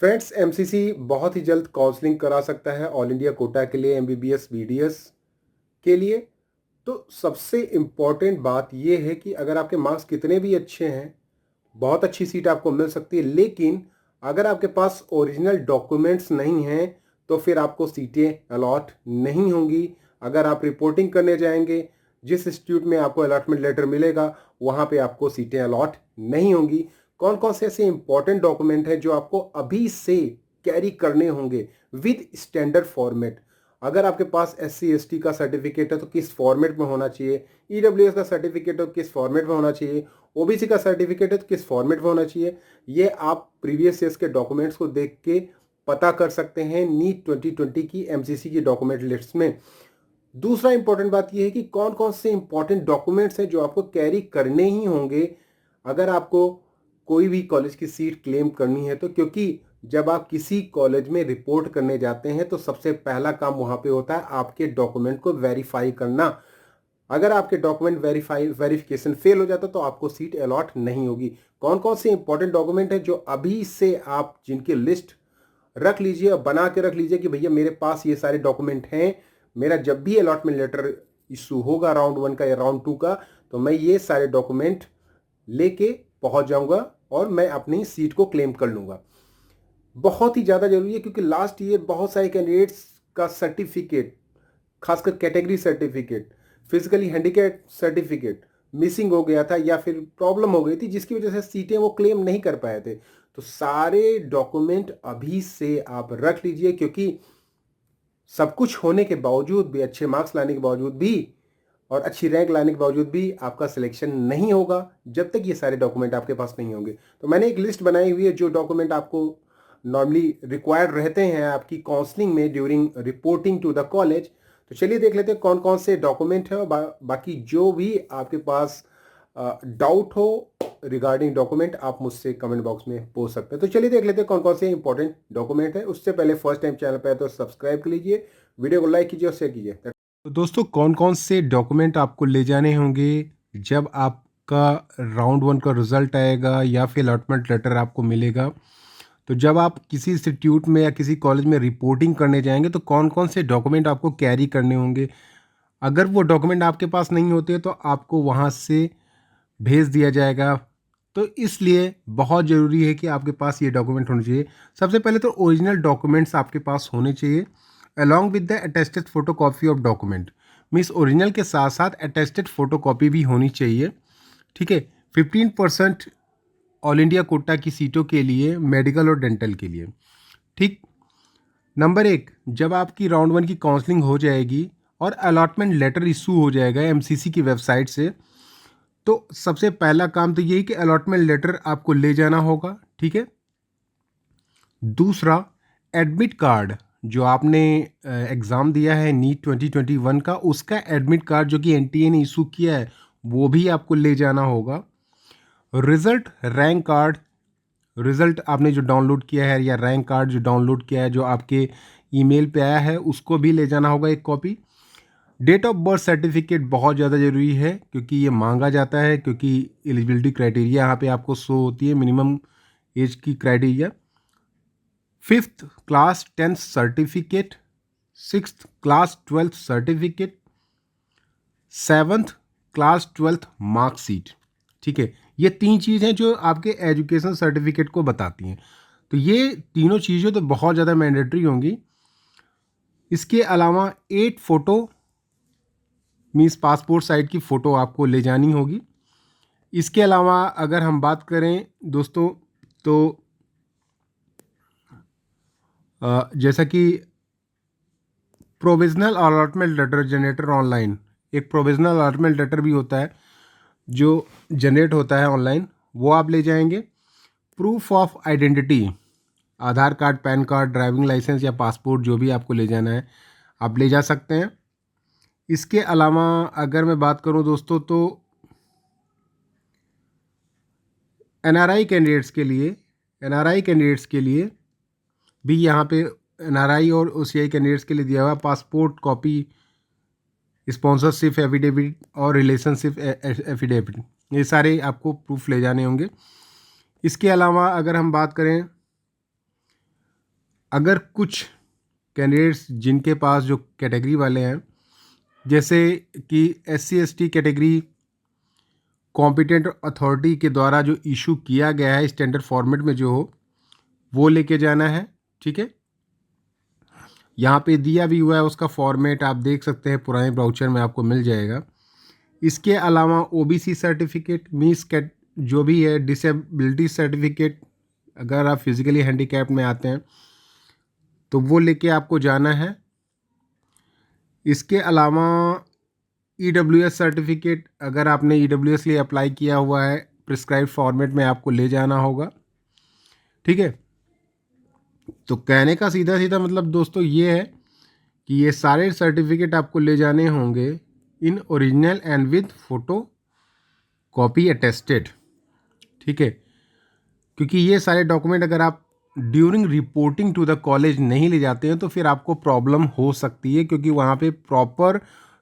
Friends, MCC बहुत ही जल्द counselling करा सकता है ऑल इंडिया कोटा के लिए, एमबीबीएस बीडीएस के लिए। तो सबसे इम्पॉर्टेंट बात यह है कि अगर आपके मार्क्स कितने भी अच्छे हैं, बहुत अच्छी सीट आपको मिल सकती है। लेकिन अगर आपके पास ओरिजिनल डॉक्यूमेंट्स नहीं हैं तो फिर आपको सीटें अलॉट नहीं होंगी। अगर आप रिपोर्टिंग करने जाएंगे, जिस इंस्टीट्यूट में आपको अलॉटमेंट लेटर मिलेगा वहाँ पे आपको सीटें अलॉट नहीं होंगी। कौन कौन से ऐसे इंपॉर्टेंट डॉक्यूमेंट हैं जो आपको अभी से कैरी करने होंगे विद स्टैंडर्ड फॉर्मेट? अगर आपके पास SC ST का सर्टिफिकेट है तो किस फॉर्मेट में होना चाहिए, EWS का सर्टिफिकेट है तो किस फॉर्मेट में होना चाहिए, OBC का सर्टिफिकेट है तो किस फॉर्मेट में होना चाहिए, ये आप प्रीवियस ईयर्स के डॉक्यूमेंट्स को देख के पता कर सकते हैं नीट 2020 की MCC की डॉक्यूमेंट लिस्ट में। दूसरा इंपॉर्टेंट बात यह है कि कौन कौन से इंपॉर्टेंट डॉक्यूमेंट्स हैं जो आपको कैरी करने ही होंगे अगर आपको कोई भी कॉलेज की सीट क्लेम करनी है तो। क्योंकि जब आप किसी कॉलेज में रिपोर्ट करने जाते हैं तो सबसे पहला काम वहां पे होता है आपके डॉक्यूमेंट को वेरीफाई करना। अगर आपके डॉक्यूमेंट वेरिफिकेशन फेल हो जाता तो आपको सीट अलॉट नहीं होगी। कौन कौन से इंपॉर्टेंट डॉक्यूमेंट हैं जो अभी से आप जिनकी लिस्ट रख लीजिए और बना के रख लीजिए कि भैया मेरे पास ये सारे डॉक्यूमेंट हैं, मेरा जब भी अलॉटमेंट लेटर इशू होगा राउंड 1 का या राउंड 2 का तो मैं ये सारे डॉक्यूमेंट लेके पहुंच जाऊंगा और मैं अपनी सीट को क्लेम कर लूंगा। बहुत ही ज़्यादा जरूरी है क्योंकि लास्ट ईयर बहुत सारे कैंडिडेट्स का सर्टिफिकेट, खासकर category certificate, physically handicap certificate missing हो गया था या फिर प्रॉब्लम हो गई थी जिसकी वजह से सीटें वो क्लेम नहीं कर पाए थे। तो सारे डॉक्यूमेंट अभी से आप रख लीजिए क्योंकि सब कुछ होने के बावजूद भी, अच्छे मार्क्स लाने के बावजूद भी और अच्छी रैंक लाने के बावजूद भी आपका सिलेक्शन नहीं होगा जब तक ये सारे डॉक्यूमेंट आपके पास नहीं होंगे। तो मैंने एक लिस्ट बनाई हुई है जो डॉक्यूमेंट आपको नॉर्मली रिक्वायर्ड रहते हैं आपकी काउंसलिंग में during reporting to the college. तो चलिए देख लेते हैं कौन कौन से डॉक्यूमेंट है और बाकी जो भी आपके पास डाउट हो रिगार्डिंग डॉक्यूमेंट आप मुझसे कमेंट बॉक्स में पूछ सकते हैं। तो चलिए देख लेते हैं कौन कौन से इंपॉर्टेंट डॉक्यूमेंट है। उससे पहले फर्स्ट टाइम चैनल पर है तो सब्सक्राइब कर लीजिए, वीडियो को लाइक कीजिए और शेयर कीजिए। तो दोस्तों, कौन कौन से डॉक्यूमेंट आपको ले जाने होंगे जब आपका राउंड 1 का रिजल्ट आएगा या फिर अलॉटमेंट लेटर आपको मिलेगा? तो जब आप किसी इंस्टीट्यूट में या किसी कॉलेज में रिपोर्टिंग करने जाएंगे तो कौन कौन से डॉक्यूमेंट आपको कैरी करने होंगे? अगर वो डॉक्यूमेंट आपके पास नहीं होते तो आपको वहाँ से भेज दिया जाएगा। तो इसलिए बहुत ज़रूरी है कि आपके पास ये डॉक्यूमेंट होने चाहिए। सबसे पहले तो ओरिजिनल डॉक्यूमेंट्स आपके पास होने चाहिए along with the attested photocopy of document. Means original के साथ साथ अटेस्टेड फोटोकॉपी भी होनी चाहिए। ठीक है। 15% ऑल इंडिया कोटा की सीटों के लिए, मेडिकल और डेंटल के लिए। ठीक। नंबर 1, जब आपकी राउंड 1 की काउंसलिंग हो जाएगी और अलॉटमेंट लेटर इशू हो जाएगा MCC की वेबसाइट से, तो सबसे पहला काम तो यही कि अलॉटमेंट लेटर आपको ले जाना होगा। ठीक है। दूसरा, एडमिट कार्ड जो आपने एग्ज़ाम दिया है नीट 2021 का, उसका एडमिट कार्ड जो कि NTA ने इशू किया है वो भी आपको ले जाना होगा। रिज़ल्ट, रैंक कार्ड, रिज़ल्ट आपने जो डाउनलोड किया है या रैंक कार्ड जो डाउनलोड किया है जो आपके ईमेल पे आया है उसको भी ले जाना होगा एक copy. Date of birth certificate बहुत ज़्यादा ज़रूरी है क्योंकि ये मांगा जाता है, क्योंकि एलिजिबिलिटी क्राइटेरिया यहाँ पे आपको शो होती है, मिनिमम एज की criteria. 5th class 10th certificate, 6th class 12th certificate, 7th class 12th marksheet. ठीक है। ये 3 चीज़ हैं जो आपके एजुकेशन सर्टिफिकेट को बताती हैं। तो ये तीनों चीज़ें तो बहुत ज़्यादा मैंडेटरी होंगी। इसके अलावा 8 फ़ोटो मीन्स पासपोर्ट साइज की फ़ोटो आपको ले जानी होगी। इसके अलावा अगर हम बात करें दोस्तों तो जैसा कि provisional allotment letter generator online, एक प्रोविज़नल अलॉटमेंट लेटर भी होता है जो जनरेट होता है ऑनलाइन, वो आप ले जाएंगे। Proof of identity, Aadhaar card, PAN card, driving licence या पासपोर्ट जो भी आपको ले जाना है आप ले जा सकते हैं। इसके अलावा अगर मैं बात करूं दोस्तों तो NRI कैंडिडेट्स के लिए भी यहाँ पे NRI और OCI कैंडिडेट्स के लिए दिया हुआ पासपोर्ट कॉपी, स्पॉन्सरशिप एफिडेविट और रिलेशनशिप एफिडेविट, ये सारे आपको प्रूफ ले जाने होंगे। इसके अलावा अगर हम बात करें अगर कुछ कैंडिडेट्स जिनके पास जो कैटेगरी वाले हैं, जैसे कि SC/ST कैटेगरी कॉम्पिटेंट अथॉरिटी के द्वारा जो इशू किया गया है स्टैंडर्ड फॉर्मेट में जो हो वो लेके जाना है। ठीक है, यहाँ पे दिया भी हुआ है उसका फॉर्मेट, आप देख सकते हैं, पुराने ब्राउचर में आपको मिल जाएगा। इसके अलावा OBC सर्टिफिकेट, मीन्स जो भी है डिसेबिलिटी सर्टिफिकेट, अगर आप फिजिकली हैंडीकैप्ड में आते हैं तो वो लेके आपको जाना है। इसके अलावा EWS सर्टिफिकेट, अगर आपने EWS लिए अप्लाई किया हुआ है, प्रिस्क्राइब फॉर्मेट में आपको ले जाना होगा। ठीक है, तो कहने का सीधा सीधा मतलब दोस्तों ये है कि ये सारे सर्टिफिकेट आपको ले जाने होंगे in original and with photo copy attested. ठीक है, क्योंकि ये सारे डॉक्यूमेंट अगर आप during reporting to the college नहीं ले जाते हैं तो फिर आपको प्रॉब्लम हो सकती है, क्योंकि वहाँ पे प्रॉपर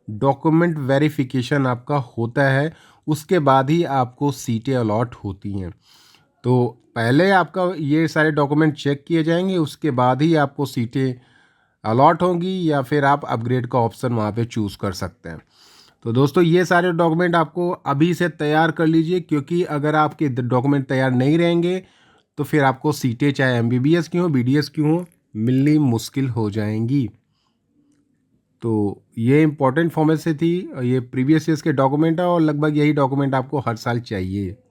डॉक्यूमेंट वेरिफिकेशन आपका होता है, उसके बाद ही आपको सीटें अलॉट होती हैं। तो पहले आपका ये सारे डॉक्यूमेंट चेक किए जाएंगे, उसके बाद ही आपको सीटें अलॉट होंगी, या फिर आप अपग्रेड का ऑप्शन वहाँ पे चूज़ कर सकते हैं। तो दोस्तों ये सारे डॉक्यूमेंट आपको अभी से तैयार कर लीजिए, क्योंकि अगर आपके डॉक्यूमेंट तैयार नहीं रहेंगे तो फिर आपको सीटें चाहे MBBS की हो, BDS की हो, मिलनी मुश्किल हो जाएंगी। तो ये इंपॉर्टेंट फॉर्मेट से थी, ये प्रीवियस ईयर्स के डॉक्यूमेंट है और लगभग यही डॉक्यूमेंट आपको हर साल चाहिए।